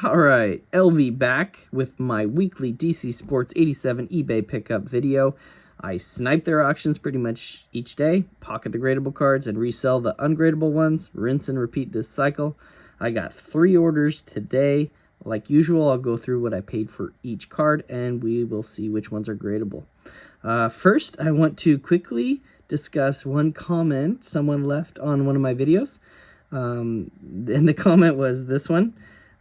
Alright, LV back with my weekly dcsports87 eBay pickup video. I snipe their auctions pretty much each day, pocket the gradable cards, and resell the ungradable ones, rinse and repeat this cycle. I got 3 orders today. Like usual, I'll go through what I paid for each card, and we will see which ones are gradable. First, I want to quickly discuss one comment someone left on one of my videos. And the comment was this one: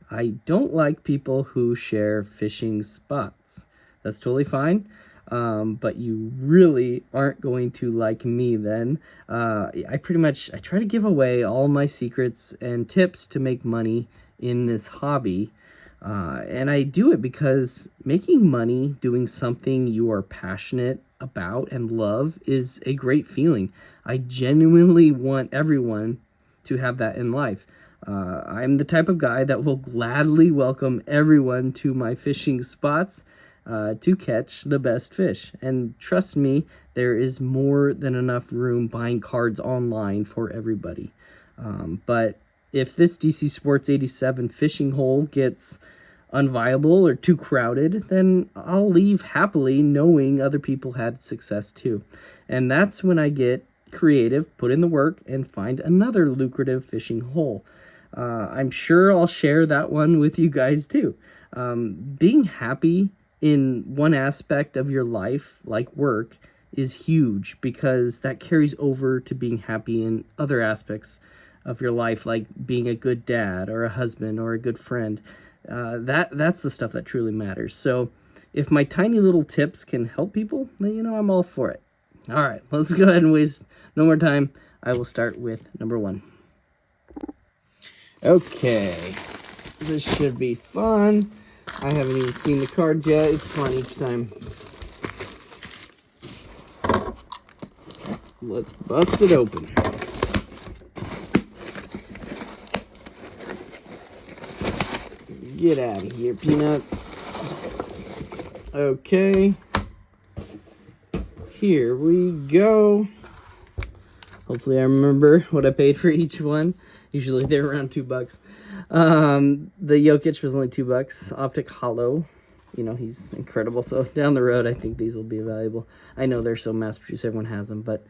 I don't like people who share fishing spots. That's totally fine, but you really aren't going to like me then. I try to give away all my secrets and tips to make money in this hobby. And I do it because making money doing something you are passionate about and love is a great feeling. I genuinely want everyone to have that in life. I'm the type of guy that will gladly welcome everyone to my fishing spots to catch the best fish. And trust me, there is more than enough room buying cards online for everybody. But if this dcsports87 fishing hole gets unviable or too crowded, then I'll leave happily knowing other people had success too. And that's when I get creative, put in the work, and find another lucrative fishing hole. I'm sure I'll share that one with you guys too. Being happy in one aspect of your life, like work, is huge because that carries over to being happy in other aspects of your life, like being a good dad or a husband or a good friend. That's the stuff that truly matters. So if my tiny little tips can help people, then I'm all for it. All right, let's go ahead and waste no more time. I will start with number 1. Okay, this should be fun. I haven't even seen the cards yet. It's fun each time. Let's bust it open. Get out of here, Peanuts. Okay. Here we go. Hopefully I remember what I paid for each one. Usually they're around $2. The Jokic was only $2. Optic Hollow. He's incredible. So down the road, I think these will be valuable. I know they're so mass-produced, everyone has them. But,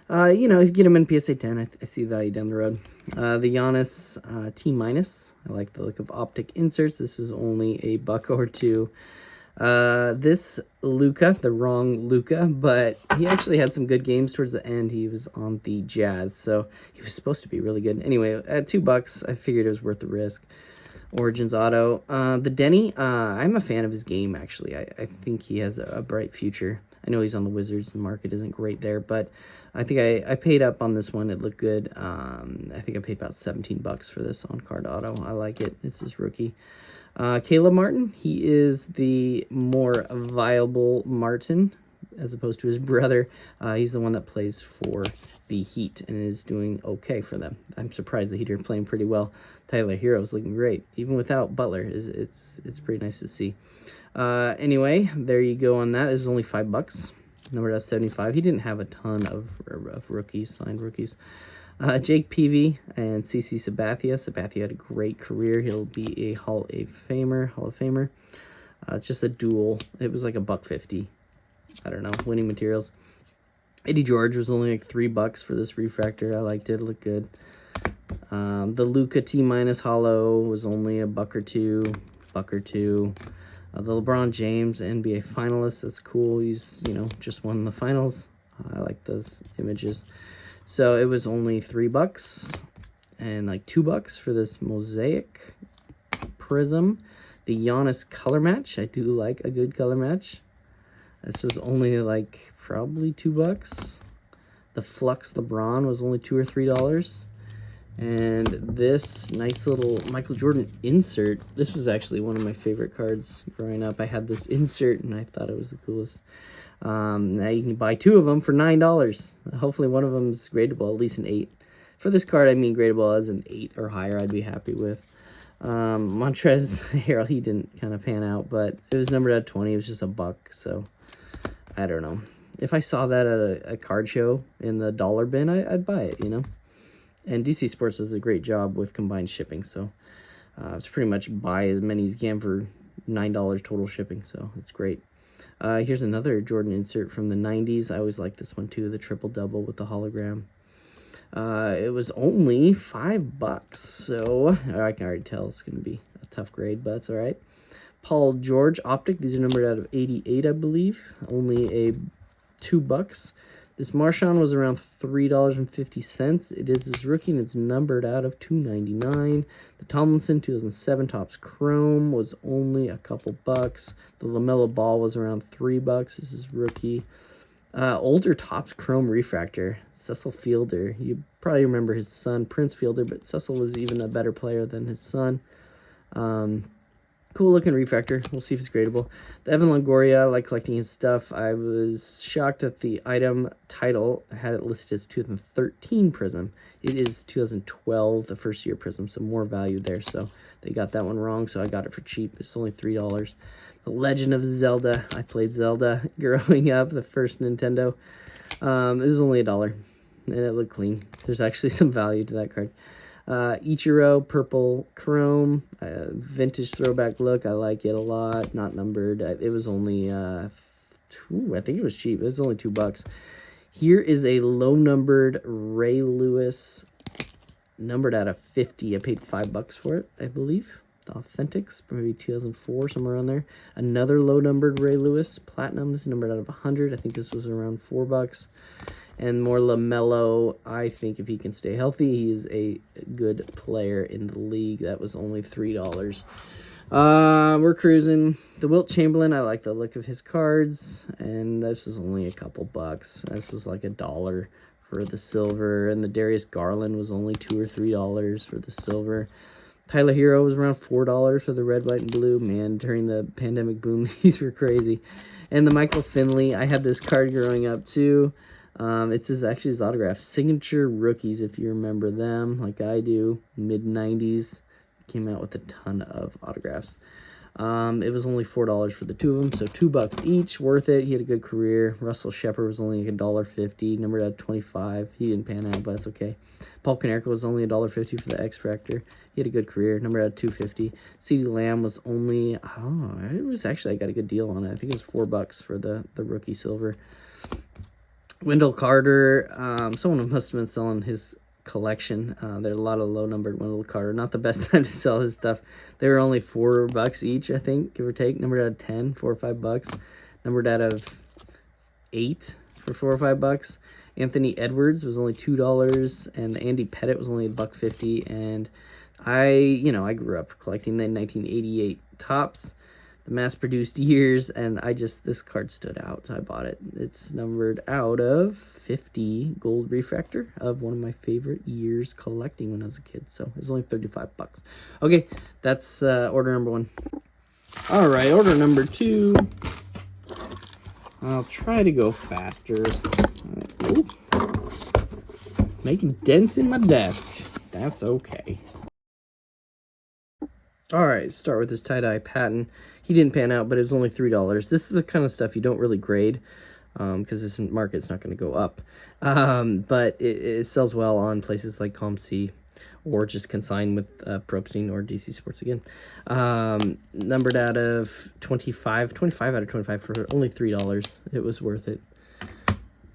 if you get them in PSA 10, I see value down the road. The Giannis T-. I like the look of optic inserts. This was only $1 or $2. This Luka, the wrong Luka, but he actually had some good games towards the end. He was on the Jazz, so he was supposed to be really good. Anyway, at $2, I figured it was worth the risk. Origins Auto. The Denny, I'm a fan of his game, actually. I think he has a bright future. I know he's on the Wizards. The market isn't great there, but I think I paid up on this one. It looked good. I think I paid about $17 for this on Card Auto. I like it. It's his rookie. Caleb Martin, he is the more viable Martin as opposed to his brother. He's the one that plays for the Heat and is doing okay for them. I'm surprised the Heat are playing pretty well. Tyler Hero's looking great. Even without Butler, it's pretty nice to see. Anyway, there you go on that. This is only $5. Number 75. He didn't have a ton of rookies, signed rookies. Jake Peavy and CC Sabathia. Sabathia had a great career. He'll be a Hall of Famer. It's just a duel. It was like $1.50. I don't know. Winning materials. Eddie George was only like $3 for this refractor. I liked it. It looked good. The Luka T- Hollow was only $1 or $2. The LeBron James NBA finalist. That's cool. He's just won the finals. I like those images. So it was only $3 and like $2 for this Mosaic Prism. The Giannis color match. I do like a good color match. This was only like probably $2. The Flux LeBron was only $2 or $3. And this nice little Michael Jordan insert. This was actually one of my favorite cards growing up. I had this insert and I thought it was the coolest. Now you can buy 2 of them for $9. Hopefully one of them is gradable, at least an 8. For this card, I mean gradable as an 8 or higher, I'd be happy with. Montrezl Harrell, he didn't kind of pan out, but it was numbered at 20. It was just $1, so I don't know. If I saw that at a card show in the dollar bin, I'd buy it, And DC Sports does a great job with combined shipping, so It's pretty much buy as many as you can for $9 total shipping, so it's great. Here's another Jordan insert from the 90s. I always like this one too, the triple double with the hologram. It was only $5, so I can already tell it's going to be a tough grade, but it's all right. Paul George Optic. These are numbered out of 88, I believe. Only $2. This Marshawn was around $3.50. It is his rookie, and it's numbered out of $2.99. The Tomlinson 2007 Topps Chrome was only a couple bucks. The LaMelo Ball was around $3. This is rookie. Older Topps Chrome Refractor, Cecil Fielder. You probably remember his son, Prince Fielder, but Cecil was even a better player than his son. Cool looking refractor. We'll see if it's gradable. The Evan Longoria, I like collecting his stuff. I was shocked that the item title had it listed as 2013 Prism. It is 2012, the first year Prism, so more value there. So they got that one wrong, so I got it for cheap. It's only $3. The Legend of Zelda. I played Zelda growing up, the first Nintendo. It was only $1, and it looked clean. There's actually some value to that card. Ichiro Purple Chrome, vintage throwback look. I like it a lot. Not numbered. It was only I think it was cheap. It was only $2. Here is a low numbered Ray Lewis, numbered out of 50. I paid $5 for it, I believe. The Authentics, maybe 2004, somewhere around there. Another low numbered Ray Lewis Platinum. This is numbered out of 100. I think this was around $4. And more LaMelo. I think if he can stay healthy, he's a good player in the league. That was only $3. We're cruising. The Wilt Chamberlain, I like the look of his cards. And this was only a couple bucks. This was like $1 for the silver. And the Darius Garland was only $2 or $3 for the silver. Tyler Hero was around $4 for the red, white, and blue. Man, during the pandemic boom, these were crazy. And the Michael Finley, I had this card growing up too. It's actually his autograph. Signature Rookies, if you remember them, like I do. Mid-90s. Came out with a ton of autographs. It was only $4 for the two of them, so $2 each. Worth it. He had a good career. Russell Shepard was only like $1.50. Numbered at 25. He didn't pan out, but that's okay. Paul Konerko was only $1.50 for the X-Fractor. He had a good career. Numbered at 250. CeeDee Lamb was only, it was actually, I got a good deal on it. I think it was $4 for the rookie silver. Wendell Carter, someone must have been selling his collection. There are a lot of low-numbered Wendell Carter. Not the best time to sell his stuff. They were only $4 each, I think, give or take. Numbered out of 10, $4 or $5. Numbered out of 8 for $4 or $5. Anthony Edwards was only $2, and Andy Pettit was only $1.50. And I grew up collecting the 1988 Topps, the mass-produced years, and this card stood out, so I bought it. It's numbered out of 50 gold refractor of one of my favorite years collecting when I was a kid, so it was only $35. Okay, that's order number 1. All right, order number 2. I'll try to go faster. Ooh. Making dents in my desk. That's okay. All right, start with this tie-dye Patton. He didn't pan out, but it was only $3. This is the kind of stuff you don't really grade because this market's not going to go up. But it sells well on places like ComC or just consign with Probstein or DC Sports again. Numbered out of 25 out of 25 for only $3. It was worth it.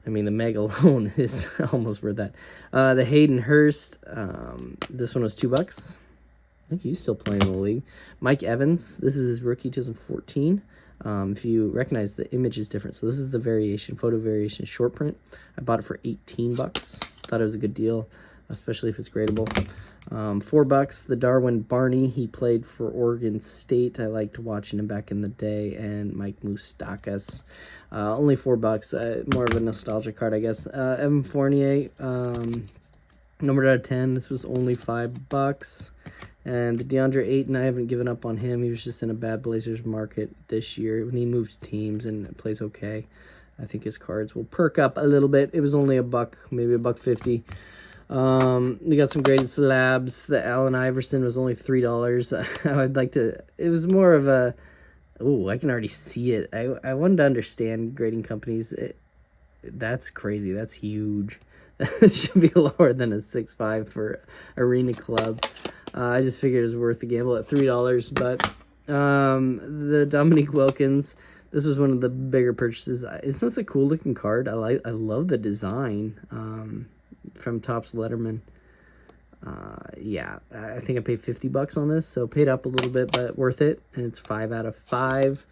I mean, the Meg alone is almost worth that. The Hayden Hurst, this one was $2. I think he's still playing in the league. Mike Evans, this is his rookie 2014. If you recognize, the image is different. So this is the variation, photo variation short print. I bought it for $18. Thought it was a good deal, especially if it's gradable. $4, the Darwin Barney. He played for Oregon State. I liked watching him back in the day. And Mike Moustakas, only $4. More of a nostalgia card, I guess. Evan Fournier, numbered out of 10. This was only $5. And the DeAndre Ayton, I haven't given up on him. He was just in a bad Blazers market this year. When he moves teams and plays okay, I think his cards will perk up a little bit. It was only $1, maybe $1.50. We got some graded slabs. The Allen Iverson was only $3. I would like to, it was more of a, I can already see it. I wanted to understand grading companies. That's crazy. That's huge. That should be lower than a 6.5 for Arena Club. I just figured it was worth the gamble at $3. But the Dominique Wilkins, this was one of the bigger purchases. Isn't this a cool looking card? I love the design from Topps Letterman. Yeah, I think I paid $50 on this, so paid up a little bit, but worth it. And it's 5 out of 5.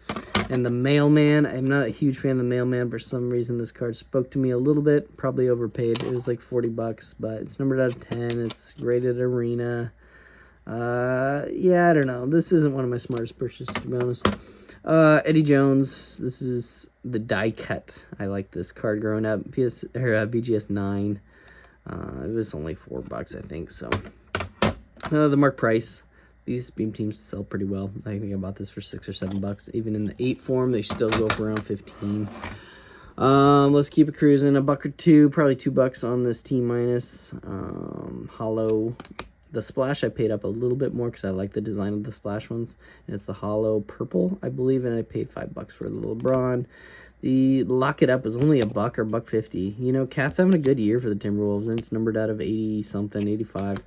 And the Mailman, I'm not a huge fan of the Mailman. For some reason, this card spoke to me a little bit. Probably overpaid. It was like $40, but it's numbered out of 10. It's graded Arena. Yeah, I don't know. This isn't one of my smartest purchases, to be honest. Eddie Jones. This is the die cut. I like this card growing up. BGS 9. It was only $4, I think. So, the Mark Price. These beam teams sell pretty well. I think I bought this for $6 or $7. Even in the 8 form, they still go for around 15. Let's keep it cruising. $1 or $2, probably $2 on this T minus. Hollow. The Splash I paid up a little bit more because I like the design of the Splash ones. And it's the hollow purple, I believe, and I paid $5 for the LeBron. The Lock It Up is only $1 or $1.50. You know, Cat's having a good year for the Timberwolves, and it's numbered out of 80-something, 85.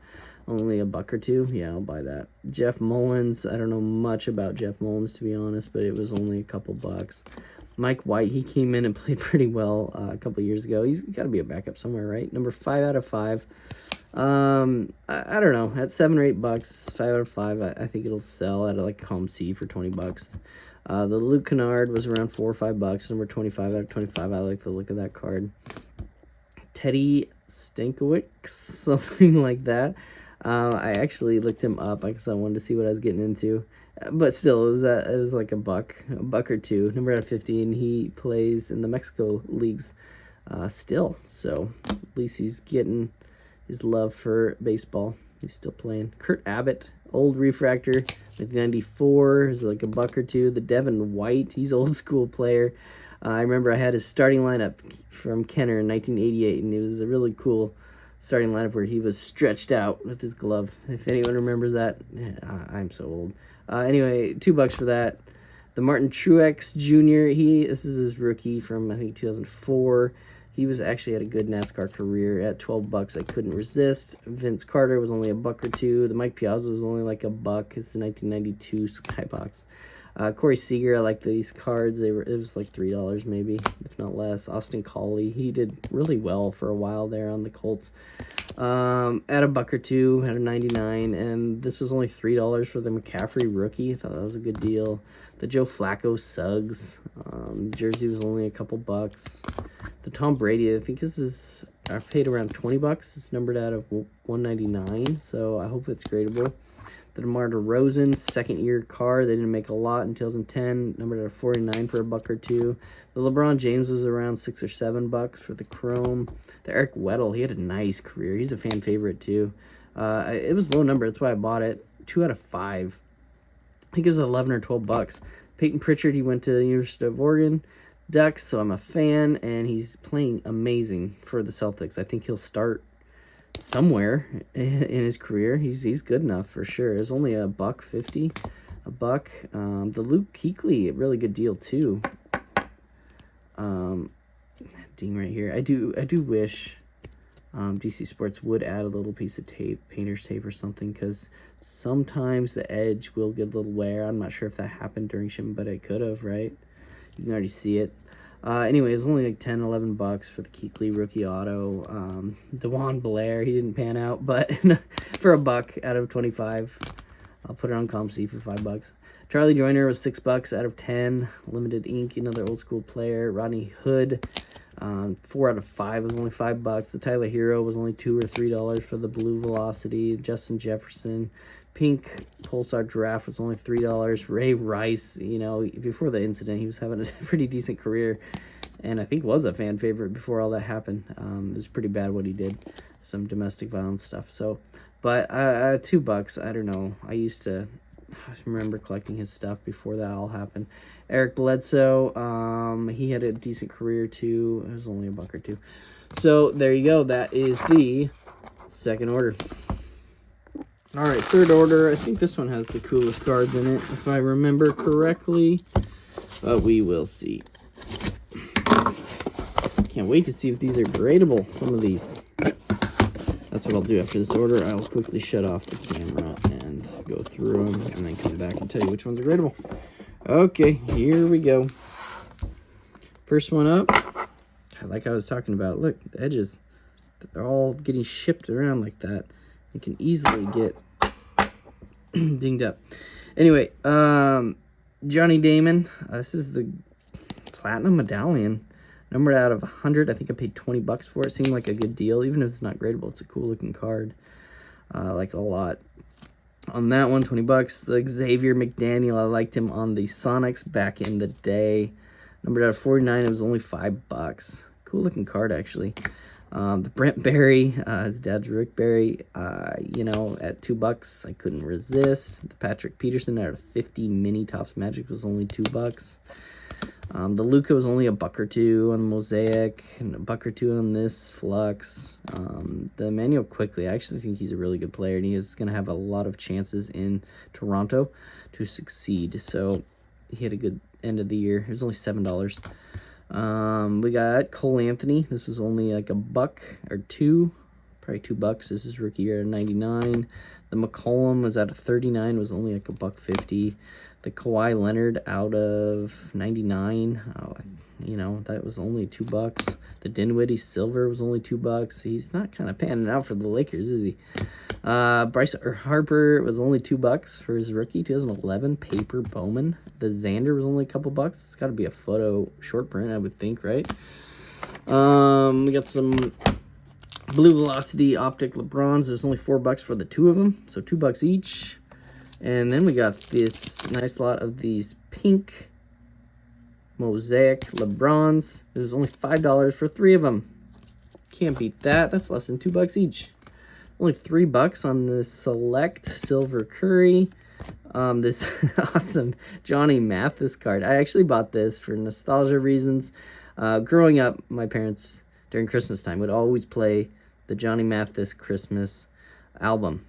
Only $1 or $2. Yeah, I'll buy that. Jeff Mullins. I don't know much about Jeff Mullins, to be honest, but it was only a couple bucks. Mike White, he came in and played pretty well a couple years ago. He's got to be a backup somewhere, right? Number 5 out of 5. I don't know. At $7 or $8, 5 out of 5, I think it'll sell at like Calm C for $20. The Luke Kennard was around $4 or $5. Number 25 out of 25. I like the look of that card. Teddy Stankiewicz, something like that. I actually looked him up because I wanted to see what I was getting into. But still, it was like $1 or $2. Number out of 50, and he plays in the Mexico leagues still. So at least he's getting his love for baseball. He's still playing. Kurt Abbott, old refractor, 1994, is like $1 or $2. The Devin White, he's old school player. I remember I had his starting lineup from Kenner in 1988, and it was a really cool starting lineup where he was stretched out with his glove. If anyone remembers that, I'm so old. Anyway, $2 for that. The Martin Truex Jr., this is his rookie from, I think, 2004. He was actually had a good NASCAR career. At $12, I couldn't resist. Vince Carter was only $1 or $2. The Mike Piazza was only like $1. It's the 1992 Skybox. Corey Seager, I like these cards. It was like $3 maybe, if not less. Austin Collie, he did really well for a while there on the Colts. At $1 or $2, had a 99, and this was only $3 for the McCaffrey rookie. I thought that was a good deal. The Joe Flacco Suggs jersey was only a couple bucks. The Tom Brady, I think this is, I paid around $20. It's numbered out of 199, so I hope it's gradable. The DeMar DeRozan second-year card. They didn't make a lot in 2010. Numbered out of 49 for $1 or $2. The LeBron James was around $6 or $7 for the Chrome. The Eric Weddle, he had a nice career. He's a fan favorite too. It was low number. That's why I bought it. 2 out of 5. I think it was 11 or $12. Peyton Pritchard, he went to the University of Oregon Ducks, so I'm a fan, and he's playing amazing for the Celtics. I think he'll start somewhere in his career. He's good enough for sure. It's only $1.50, $1. The Luke Kuechly, a really good deal too. Ding right here. I do wish DC Sports would add a little piece of tape, painter's tape or something, because sometimes the edge will get a little wear. I'm not sure if that happened during shipment, but it could have, right? You can already see it. Anyway, it was only like $10, $11 for the Kuechly rookie auto. DeJuan Blair, he didn't pan out, but for $1 out of 25. I'll put it on ComC for $5. Charlie Joyner was $6 out of 10. Limited ink, another old school player. Rodney Hood, 4 out of 5 was only $5. The Tyler Hero was only $2 or $3 for the Blue Velocity. Justin Jefferson, Pink Pulsar Draft was only $3. Ray Rice, you know, before the incident, he was having a pretty decent career, and I think was a fan favorite before all that happened. It was pretty bad what he did, some domestic violence stuff. So, but $2, I don't know. I remember collecting his stuff before that all happened. Eric Bledsoe, he had a decent career too. It was only $1 or $2. So there you go. That is the second order. All right, third order. I think this one has the coolest cards in it, if I remember correctly. But we will see. Can't wait to see if these are gradable, some of these. That's what I'll do after this order. I'll quickly shut off the camera. through them and then come back and tell you which ones are gradable. Okay, here we go. First one up, like I was talking about, look, the edges, they're all getting shipped around like that. You can easily get dinged up. Anyway, Johnny Damon, this is the Platinum Medallion, numbered out of 100. I think I paid 20 bucks for it. Seemed like a good deal, even if it's not gradable. It's a cool looking card. I like it a lot. On that one, 20 bucks. The Xavier McDaniel, I liked him on the Sonics back in the day. Numbered out of 49, it was only 5 bucks. Cool looking card, actually. The Brent Berry, his dad's Rick Berry, you know, at 2 bucks, I couldn't resist. The Patrick Peterson out of 50 Mini Topps Magic was only 2 bucks. The Luca was only $1 or $2 on the Mosaic, and $1 or $2 on this Flux. The Emmanuel Quickly, I actually think he's a really good player, and he is going to have a lot of chances in Toronto to succeed. So he had a good end of the year. It was only $7. We got Cole Anthony. This was only like $1 or $2, probably 2 bucks. This is rookie year at 99. The McCollum was out of 39, was only like $1.50. The Kawhi Leonard out of 99, you know, that was only 2 bucks. The Dinwiddie Silver was only 2 bucks. He's not kind of panning out for the Lakers, is he? Bryce Harper was only 2 bucks for his rookie, 2011 Paper Bowman. The Xander was only a couple bucks. It's got to be a photo short print, I would think, right? We got some Blue Velocity Optic LeBrons. There's only 4 bucks for the 2 of them, so 2 bucks each. And then we got this nice lot of these pink Mosaic LeBrons. It was only $5 for 3 of them. Can't beat that. That's less than 2 bucks each. Only 3 bucks on this Select Silver Curry. This awesome Johnny Mathis card. I actually bought this for nostalgia reasons. Growing up, my parents, during Christmas time, would always play the Johnny Mathis Christmas album.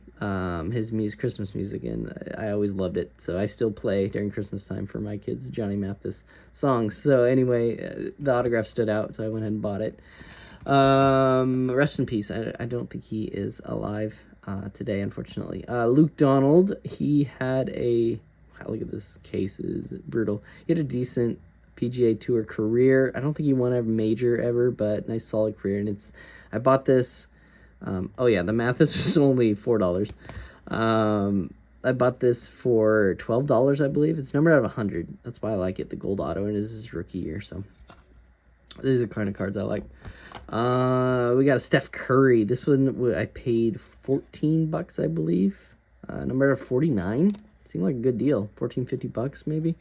His Christmas music, and I always loved it. So I still play during Christmas time for my kids Johnny Mathis songs. So anyway, the autograph stood out, so I went ahead and bought it. Rest in peace. I don't think he is alive today, unfortunately. Luke Donald, he had a, wow, look at this case, is brutal. He had a decent PGA Tour career. I don't think he won a major ever, but nice solid career. And I bought this. Oh yeah, the Mathis was only $4. I bought this for $12, I believe. It's numbered out of 100. That's why I like it. The gold auto, and this is his rookie year. So these are the kind of cards I like. We got a Steph Curry. This one I paid 14 bucks, I believe. Numbered out of 49. Seemed like a good deal. 14.50 bucks maybe.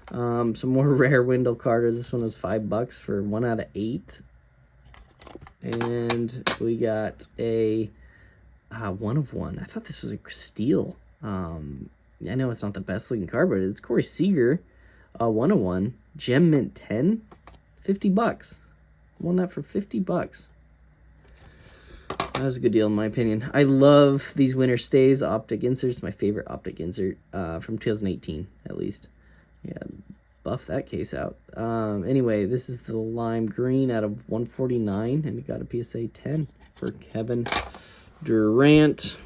Some more rare Wendell Carters. This one was $5 for 1 out of 8. And we got a 1 of 1. I thought this was a steal. I know it's not the best looking card, but it's Corey Seager, 1 of 1. Gem Mint 10, 50 bucks. Won that for 50 bucks. That was a good deal in my opinion. I love these Winter Stays optic inserts. My favorite optic insert from 2018 at least. Yeah, buff that case out. Anyway, this is the lime green out of 149, and we got a PSA 10 for Kevin Durant.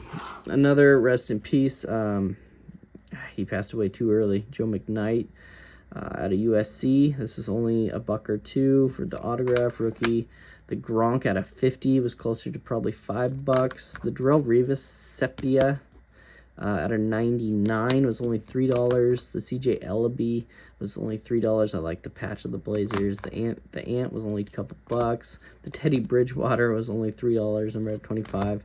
Another rest in peace. He passed away too early. Joe McKnight out of USC. This was only $1 or $2 for the autograph rookie. The Gronk out of 50 was closer to probably $5. The Darrelle Revis Sepia out of 99 was only $3. The CJ Ellaby was only $3. I like the patch of the Blazers. The Ant was only a couple bucks. The Teddy Bridgewater was only $3, number 25.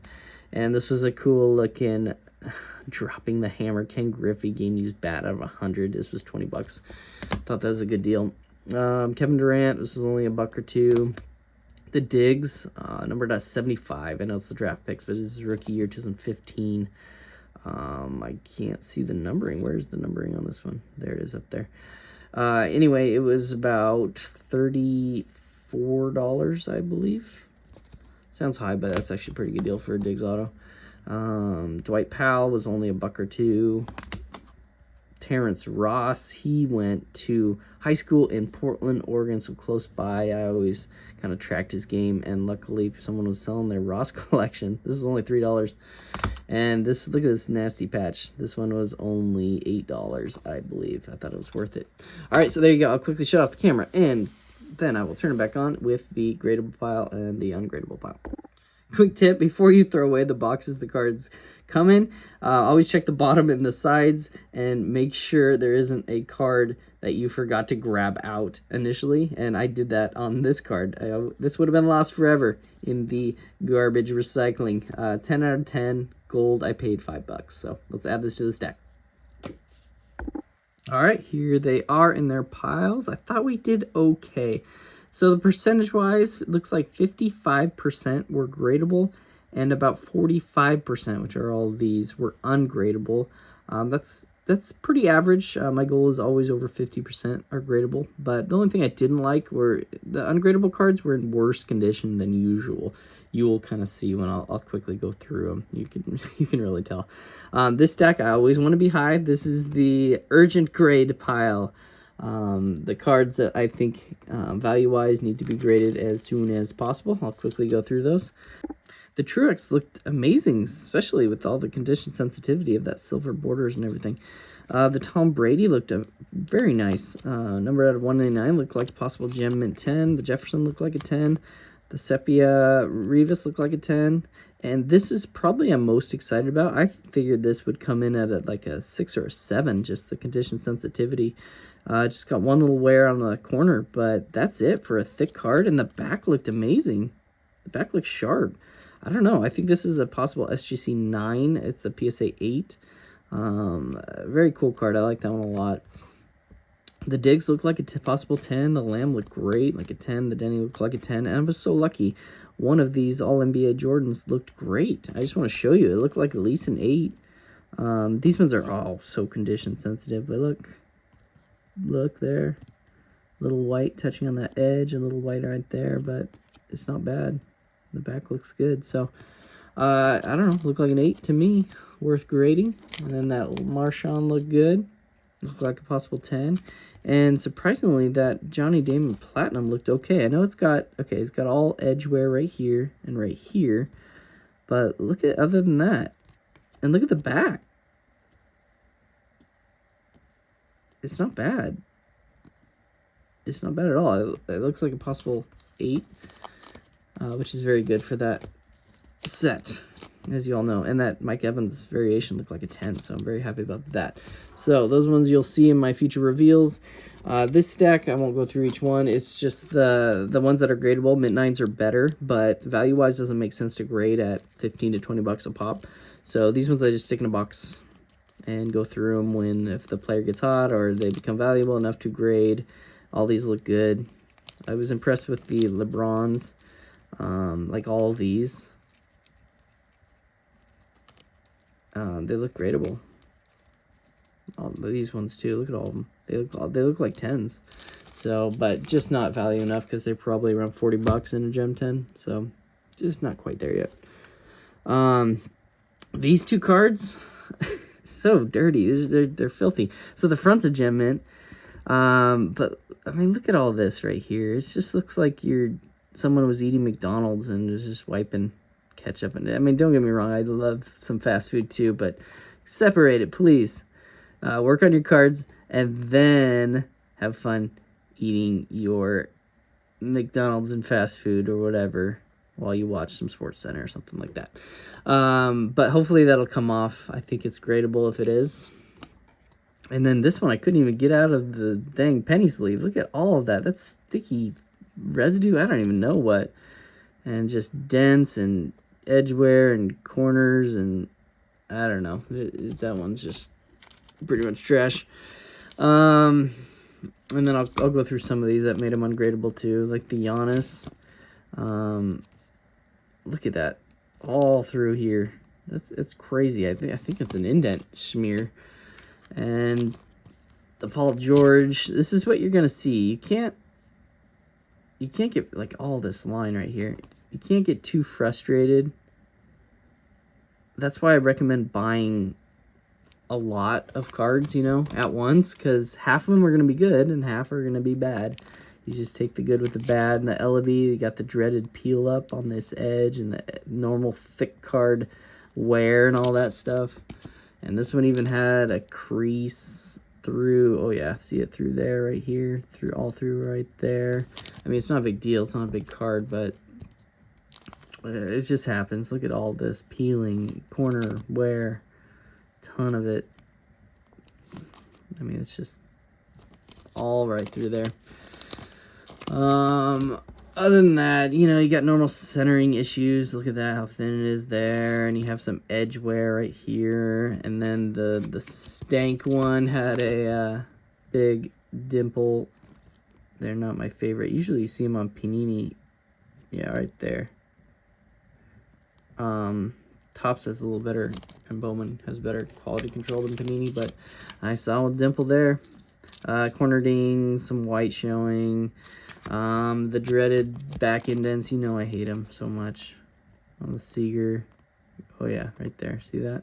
And this was a cool looking dropping the hammer Ken Griffey game used bat out of 100. This was 20 bucks. Thought that was a good deal. Kevin Durant, this was only $1 or $2. The Diggs, numbered at 75. I know it's the draft picks, but this is rookie year 2015. I can't see the numbering. Where's the numbering on this one? There it is up there. Anyway, it was about $34, I believe. Sounds high, but that's actually a pretty good deal for a Diggs auto. Dwight Powell was only $1 or $2. Terrence Ross, he went to high school in Portland, Oregon, so close by. I always kind of tracked his game, and luckily someone was selling their Ross collection. This is only $3. And this, look at this nasty patch. This one was only $8, I believe. I thought it was worth it. All right, so there you go. I'll quickly shut off the camera, and then I will turn it back on with the gradable pile and the ungradable pile. Quick tip, before you throw away the boxes the cards come in, always check the bottom and the sides and make sure there isn't a card that you forgot to grab out initially. And I did that on this card. This would have been lost forever in the garbage recycling. 10 out of 10 gold. I paid $5. So let's add this to the stack. All right, here they are in their piles. I thought we did okay. So the percentage-wise, it looks like 55% were gradable, and about 45%, which are all of these, were ungradable. That's pretty average. My goal is always over 50% are gradable. But the only thing I didn't like were the ungradable cards were in worse condition than usual. You will kind of see when I'll quickly go through them. You can really tell. This stack, I always want to be high. This is the urgent grade pile. The cards that I think value-wise need to be graded as soon as possible. I'll quickly go through those. The Truex looked amazing, especially with all the condition sensitivity of that silver borders and everything. The Tom Brady looked very nice. Number out of 199 looked like a possible gem mint 10. The Jefferson looked like a 10. The Sepia Revis looked like a 10. And this is probably I'm most excited about. I figured this would come in at like a 6 or a 7, just the condition sensitivity. Just got one little wear on the corner, but that's it for a thick card. And the back looked amazing. The back looks sharp. I don't know. I think this is a possible SGC 9. It's a PSA 8. Very cool card. I like that one a lot. The Diggs looked like a possible 10. The Lamb looked great, like a 10. The Denny looked like a 10. And I was so lucky. One of these All-NBA Jordans looked great. I just want to show you. It looked like at least an 8. These ones are all so condition sensitive, but look there, little white touching on that edge, a little white right there, but it's not bad. The back looks good. So I don't know, looked like an 8 to me, worth grading. And then that Marshawn looked good, looked like a possible 10. And surprisingly, that Johnny Damon Platinum looked okay. I know it's got all edge wear right here and right here, but look at, other than that, and look at the back. It's not bad. It's not bad at all. It looks like a possible 8, which is very good for that set, as you all know. And that Mike Evans variation looked like a 10, so I'm very happy about that. So those ones you'll see in my future reveals. This stack, I won't go through each one. It's just the ones that are gradable. Mint 9s are better, but value-wise doesn't make sense to grade at 15 to 20 bucks a pop. So these ones I just stick in a box and go through them if the player gets hot or they become valuable enough to grade. All these look good. I was impressed with the LeBrons, like all of these. They look gradable. All these ones too. Look at all of them. They look like 10s. So, but just not value enough because they're probably around 40 bucks in a Gem 10. So, just not quite there yet. These two cards. So dirty. They're filthy. So the front's a gem mint. But I mean, look at all this right here. It just looks like someone was eating McDonald's and was just wiping ketchup. And I mean, don't get me wrong. I love some fast food too, but separate it, please. Work on your cards and then have fun eating your McDonald's and fast food or whatever while you watch some Sports Center or something like that. But hopefully that'll come off. I think it's gradable if it is. And then this one, I couldn't even get out of the dang penny sleeve. Look at all of that. That's sticky residue. I don't even know what. And just dents and edge wear and corners and I don't know. That one's just pretty much trash. And then I'll go through some of these that made them ungradable too, like the Giannis. Look at that, all through here. It's crazy. I think it's an indent smear. And the Paul George. This is what you're gonna see. You can't get like all this line right here. You can't get too frustrated. That's why I recommend buying a lot of cards, at once, because half of them are going to be good and half are going to be bad. You just take the good with the bad. And the Ellaby, you got the dreaded peel up on this edge, and the normal thick card wear and all that stuff. And this one even had a crease through, oh yeah, see it through there, right here, all through right there. I mean, it's not a big deal, it's not a big card, but it just happens. Look at all this peeling, corner wear, ton of it. I mean, it's just all right through there. Other than that, you know, you got normal centering issues. Look at that, how thin it is there. And you have some edge wear right here. And then the stank one had a big dimple. They're not my favorite. Usually you see them on Panini. Yeah, right there. Topps has a little better, and Bowman has better quality control than Panini, but nice solid dimple there. Corner ding, some white showing. The dreaded back indents, you know I hate them so much. On the Seager. Oh yeah, right there. See that?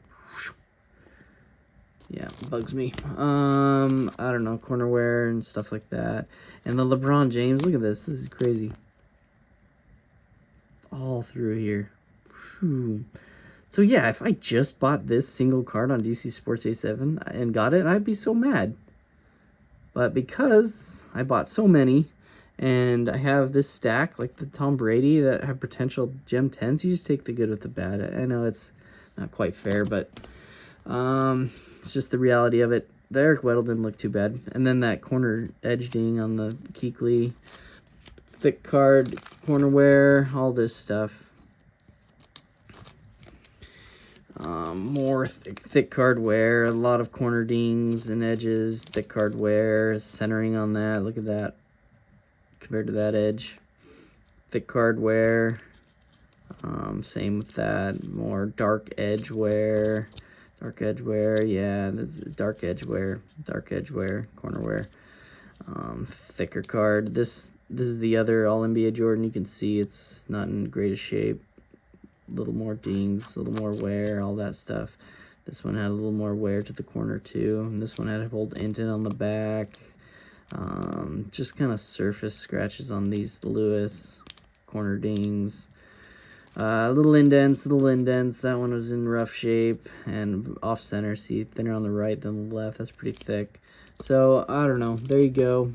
Yeah, bugs me. I don't know, corner wear and stuff like that. And the LeBron James, look at this. This is crazy. All through here. Whew. So yeah, if I just bought this single card on dcsports87 and got it, I'd be so mad. But because I bought so many, and I have this stack, like the Tom Brady, that have potential gem 10s, you just take the good with the bad. I know it's not quite fair, but it's just the reality of it. The Eric Weddle didn't look too bad. And then that corner edge ding on the Kuechly, thick card, corner wear, all this stuff. More thick card wear, a lot of corner dings and edges, thick card wear, centering on that. Look at that compared to that edge. Thick card wear. Same with that. More dark edge wear. Dark edge wear, yeah, that's dark edge wear, corner wear. Thicker card. This is the other All-NBA Jordan. You can see it's not in greatest shape. A little more dings, a little more wear, all that stuff. This one had a little more wear to the corner too. And this one had a old indent on the back. Just kind of surface scratches on these Lewis corner dings. Little indents. That one was in rough shape and off center. See, thinner on the right than the left. That's pretty thick. So I don't know. There you go.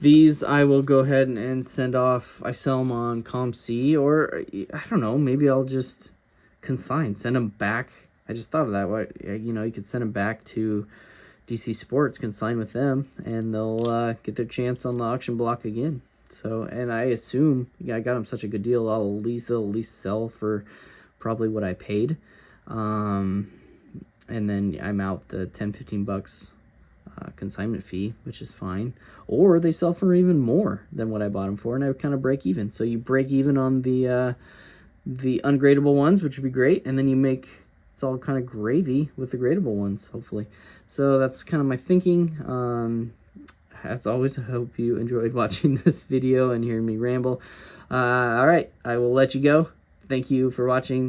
These I will go ahead and send off. I sell them on ComC, or I don't know, maybe I'll just consign, send them back. I just thought of that. What, you know, you could send them back to DC Sports, consign with them, and they'll get their chance on the auction block again. So, and I assume, yeah, I got them such a good deal, they'll at least sell for probably what I paid. And then I'm out the 10-15 bucks consignment fee, which is fine. Or they sell for even more than what I bought them for, and I would kind of break even. So you break even on the ungradable ones, which would be great, and then you make, it's all kind of gravy with the gradable ones, hopefully. So that's kind of my thinking. As always, I hope you enjoyed watching this video and hearing me ramble. All right, I will let you go. Thank you for watching.